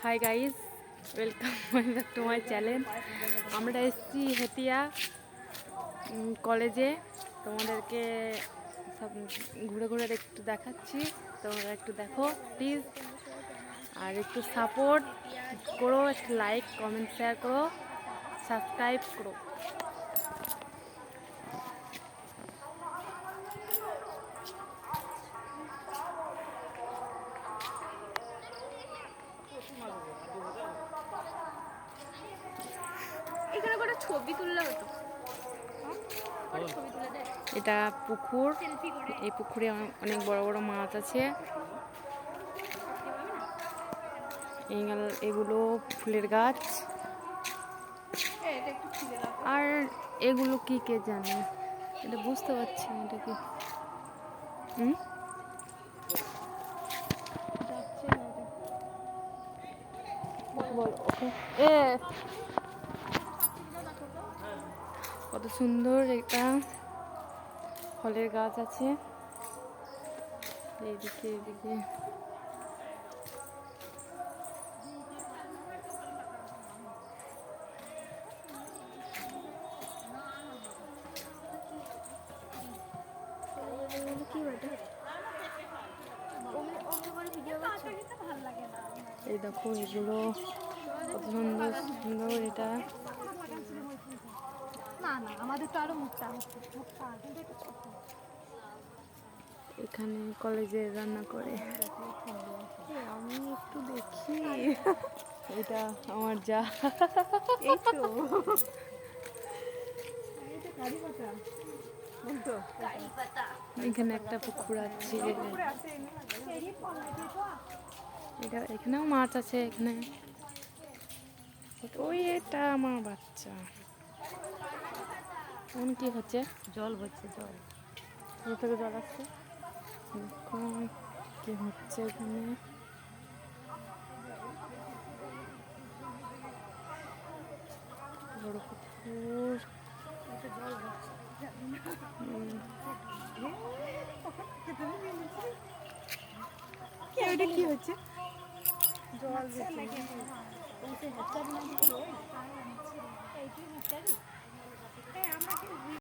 Hi guys, welcome back to my channel. আমরা এসেছি হেতিয়া কলেজে। তোমাদেরকে সব ঘুরে ঘুরে একটু দেখাচ্ছি, তোমরা একটু দেখো প্লিজ। আর একটু সাপোর্ট করো, একটু লাইক কমেন্ট শেয়ার করো, সাবস্ক্রাইব করো। এখানে একটা ছবি তুললে হতো। এটা পুকুর, এই পুকুরে অনেক বড় বড় মাছ আছে। এগুলো ফুলের গাছ। আর এগুলো কি কে জানে, এটা বুঝতে পারছি না এটা কি। কত সুন্দর একটা ফলের গাছ আছে এইদিকে এদিকে। এই দেখো এগুলো কত সুন্দর সুন্দর। এটা আমাদের তো আরো মোটা এখানে কলেজে রান্না করে। আমি একটু দেখি, এটা আমার যা। এখানে একটা পুকুর আছে, এটা এখানেও মাছ আছে। এখানে ওই এটা আমার বাচ্চা। এখন কি হচ্ছে? জল হচ্ছে, জল থেকে জল আসছে। দেখুন কি হচ্ছে এখানে। বড় পুকুর, কি হচ্ছে? জল